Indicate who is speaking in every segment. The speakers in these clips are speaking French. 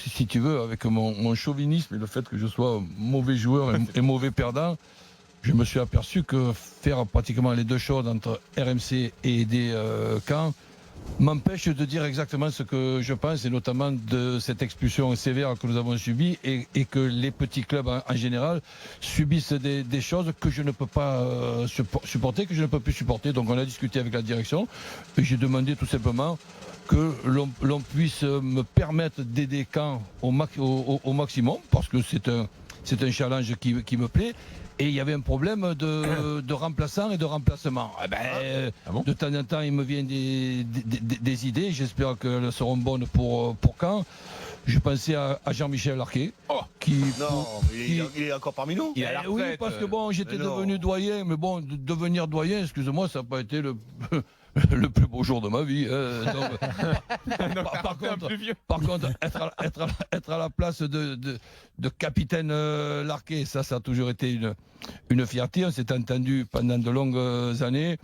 Speaker 1: si tu veux, avec mon chauvinisme et le fait que je sois mauvais joueur et mauvais perdant, je me suis aperçu que faire pratiquement les deux choses entre RMC et aider Caen m'empêche de dire exactement ce que je pense, et notamment de cette expulsion sévère que nous avons subie, et que les petits clubs en général subissent des choses que je ne peux pas supporter, que je ne peux plus supporter. Donc on a discuté avec la direction et j'ai demandé tout simplement que l'on puisse me permettre d'aider Caen au maximum, parce que c'est un challenge qui me plaît. Et il y avait un problème de remplaçant et de remplacement. Bon, de temps en temps, il me vient des idées. J'espère qu'elles seront bonnes pour Caen. Je pensais à Jean-Michel Larquet.
Speaker 2: Il est encore parmi nous.
Speaker 1: Il est à la retraite, oui, parce que j'étais devenu doyen. Mais bon, devenir doyen, excusez-moi, ça n'a pas été le plus beau jour de ma vie. Par contre, être à la place de capitaine Larquet, ça a toujours été une fierté. On s'est entendu pendant de longues années.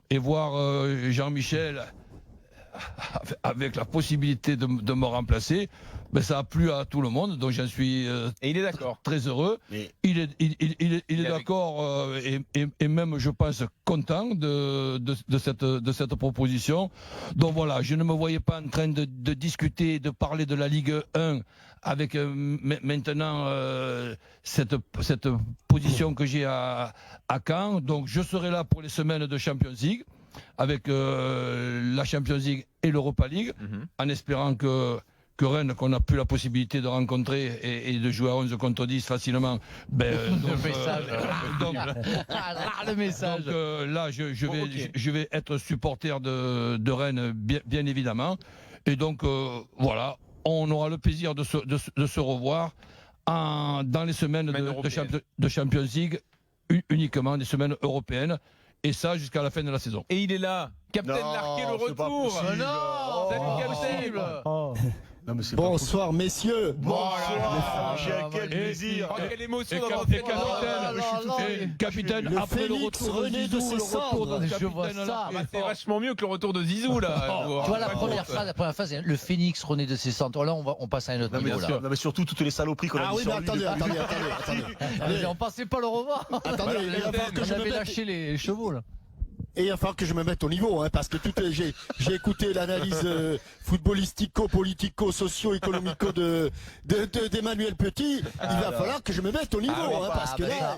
Speaker 1: Et voir Jean-Michel avec la possibilité de me remplacer, ça a plu à tout le monde, donc j'en suis
Speaker 3: et il est d'accord.
Speaker 1: Très heureux. Mais il est d'accord et même, je pense, content de cette proposition. Donc voilà, je ne me voyais pas en train de discuter, de parler de la Ligue 1 avec maintenant cette position que j'ai à Caen. Donc je serai là pour les semaines de Champions League, avec la Champions League et l'Europa League, en espérant que Rennes, qu'on a plus la possibilité de rencontrer et de jouer à 11 contre 10 facilement.
Speaker 4: Le message.
Speaker 1: Donc là, je vais être supporter de Rennes, bien évidemment. Et donc, voilà, on aura le plaisir de se revoir dans les semaines de Champions League, uniquement des semaines européennes. Et ça jusqu'à la fin de la saison.
Speaker 3: Et il est là, Captain Larquet, le retour.
Speaker 4: Salut Captain.
Speaker 5: Bonsoir messieurs.
Speaker 2: Bonsoir. Quel plaisir.
Speaker 3: Quelle émotion
Speaker 1: d'avoir fait capitaine, après le retour
Speaker 5: rené de ses cendres.
Speaker 4: Je vois ça.
Speaker 3: C'est vachement mieux que le retour de Zizou là.
Speaker 4: Tu vois la première phase, c'est le phénix rené de ses cendres. Là on passe à un autre niveau là.
Speaker 2: Non mais surtout toutes les saloperies qu'on a dit sur lui.
Speaker 5: Attendez.
Speaker 4: On pensait pas le revoir.
Speaker 5: Attendez, il va falloir que je me
Speaker 4: lâché les chevaux là.
Speaker 5: Et il va falloir que je me mette au niveau, parce que j'ai écouté l'analyse footballistico-politico, socio-économico d'Emmanuel Petit. Il va falloir que je me mette au niveau, parce que là.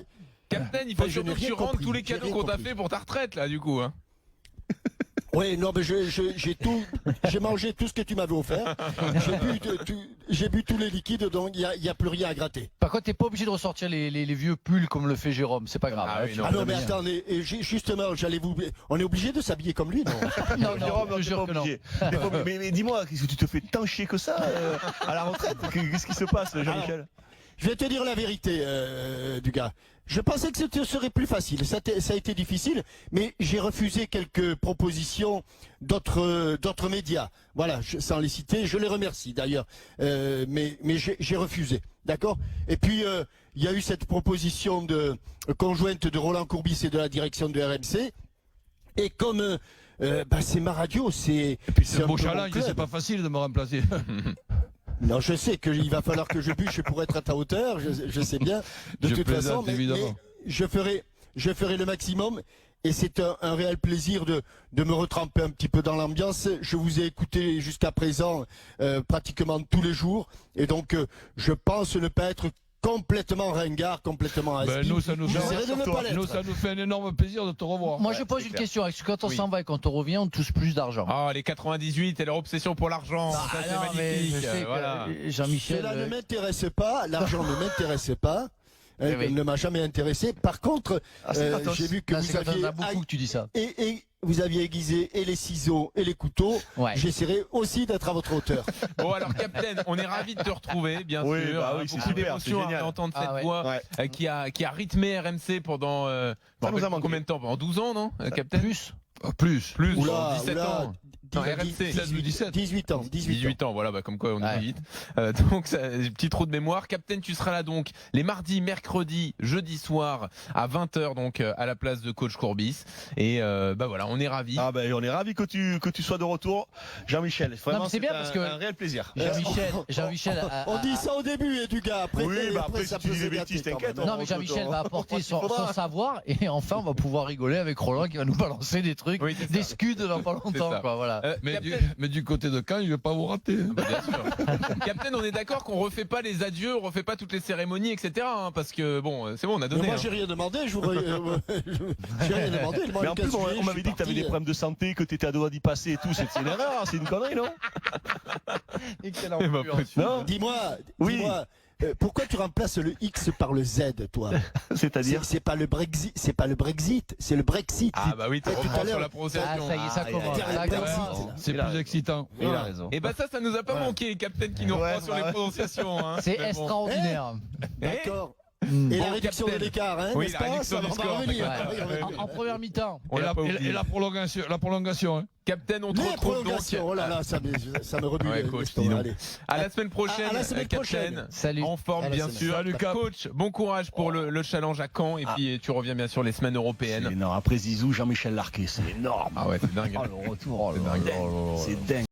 Speaker 3: Captain, il faut surtout que tu rentres tous les cadeaux qu'on t'a fait pour ta retraite là, du coup.
Speaker 5: Oui, non, mais j'ai mangé tout ce que tu m'avais offert. J'ai bu tous les liquides, donc il n'y a plus rien à gratter.
Speaker 4: Par contre, t'es pas obligé de ressortir les vieux pulls comme le fait Jérôme, c'est pas grave.
Speaker 5: Non, mais attendez, justement, on est obligé de s'habiller comme lui, non?
Speaker 2: Non, je jure que non. Mais dis-moi, qu'est-ce que tu te fais tant chier que ça à la retraite? Qu'est-ce qui se passe, Jean-Michel?
Speaker 5: Je vais te dire la vérité, du gars. Je pensais que ce serait plus facile. Ça a été difficile, mais j'ai refusé quelques propositions d'autres médias. Voilà, sans les citer, je les remercie d'ailleurs. Mais j'ai refusé, d'accord? Et puis il y a eu cette proposition conjointe de Roland Courbis et de la direction de RMC. Et comme c'est ma radio,
Speaker 1: et puis c'est un beau challenge, c'est pas facile de me remplacer.
Speaker 5: Non, je sais qu'il va falloir que je bûche pour être à ta hauteur, je sais bien, de toute façon, mais je ferai le maximum, et c'est un réel plaisir de me retremper un petit peu dans l'ambiance. Je vous ai écouté jusqu'à présent pratiquement tous les jours, et donc je pense ne pas être complètement ringard, complètement assis.
Speaker 1: Nous, ça nous fait un énorme plaisir de te revoir.
Speaker 4: Moi, je pose une question. Quand on s'en va et quand on revient, on touche plus d'argent.
Speaker 3: Ah, les 98 et leur obsession pour l'argent. Ça, c'est magnifique.
Speaker 4: Jean-Michel.
Speaker 5: Cela ne m'intéresse pas. L'argent ne m'intéresse pas. Elle ne m'a jamais intéressé. Par contre, j'ai vu que vous aviez
Speaker 4: beaucoup que tu dis ça.
Speaker 5: Et vous aviez aiguisé et les ciseaux et les couteaux. Ouais. J'essaierai aussi d'être à votre hauteur.
Speaker 3: Bon, alors, Captain, on est ravis de te retrouver, bien sûr. Beaucoup d'émotions à entendre cette voix qui a rythmé RMC pendant combien de temps? Pendant 12 ans, non, Captain?
Speaker 1: Plus.
Speaker 5: Oula,
Speaker 3: 17 ans. RMC.
Speaker 5: 18 ans.
Speaker 3: 18 ans, voilà, comme quoi on est vite. Donc, petit trou de mémoire. Captain, tu seras là donc les mardis, mercredis, jeudi soir à 20h donc à la place de coach Courbis. Et voilà, on est ravis.
Speaker 2: On est ravis que tu sois de retour, Jean-Michel. Vraiment, c'est bien parce que un réel plaisir.
Speaker 4: Jean-Michel.
Speaker 5: On dit ça au début, du gars. Après,
Speaker 2: après ça peut se bêtises, t'inquiète.
Speaker 4: Non, mais Jean-Michel va apporter son savoir et enfin on va pouvoir rigoler avec Roland qui va nous balancer des trucs, des scuds dans pas longtemps. Voilà.
Speaker 1: Mais du côté de Caen, il ne va pas vous rater.
Speaker 3: Bien sûr. Captain, on est d'accord qu'on refait pas les adieux, on refait pas toutes les cérémonies, etc. Parce que c'est bon, on a donné.
Speaker 5: Moi, j'ai rien demandé. J'ai rien demandé.
Speaker 2: Mais en plus, on m'avait dit que tu avais des problèmes de santé, que tu étais à deux doigts d'y passer et tout. C'est une erreur, c'est une connerie, non?
Speaker 5: Non. Dis-moi. Pourquoi tu remplaces le X par le Z, toi?
Speaker 2: C'est-à-dire?
Speaker 5: C'est pas le Brexit, c'est le Brexit.
Speaker 3: Ah bah oui, tu reprends sur la prononciation.
Speaker 4: Ça y est, ça commence.
Speaker 1: C'est plus excitant.
Speaker 2: Il a raison.
Speaker 3: Et ça nous a pas manqué, Captain, qui nous reprend sur les prononciations.
Speaker 4: C'est extraordinaire.
Speaker 5: D'accord. Et la réduction de l'écart,
Speaker 3: oui, la réduction du score.
Speaker 4: En première mi-temps.
Speaker 1: Et la prolongation. Hein.
Speaker 3: Captain, on te retrouve donc.
Speaker 5: Oh là là, ça me rebute.
Speaker 3: À la semaine prochaine, Captain.
Speaker 4: Salut.
Speaker 3: En forme, bien sûr.
Speaker 1: Salut,
Speaker 3: Coach, bon courage pour le challenge à Caen. Et puis tu reviens bien sûr les semaines européennes.
Speaker 2: C'est énorme. Après Zizou, Jean-Michel Larquet, c'est énorme.
Speaker 3: Ah ouais, c'est dingue.
Speaker 2: Le retour, c'est dingue.